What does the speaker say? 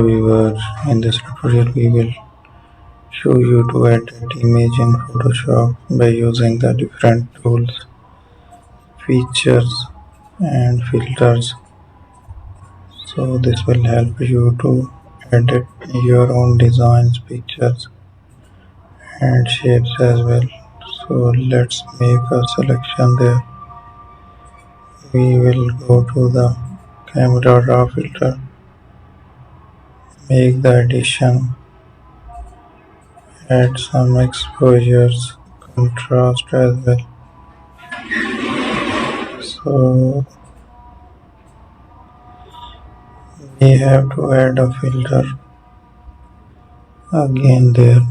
Hello viewers, in this tutorial we will show you to edit image in Photoshop by using the different tools, features and filters. So this will help you to edit your own designs, pictures and shapes as well. So let's make a selection there. We will go to the camera raw filter, make the addition, add some exposures, contrast as well. So we have to add a filter again there.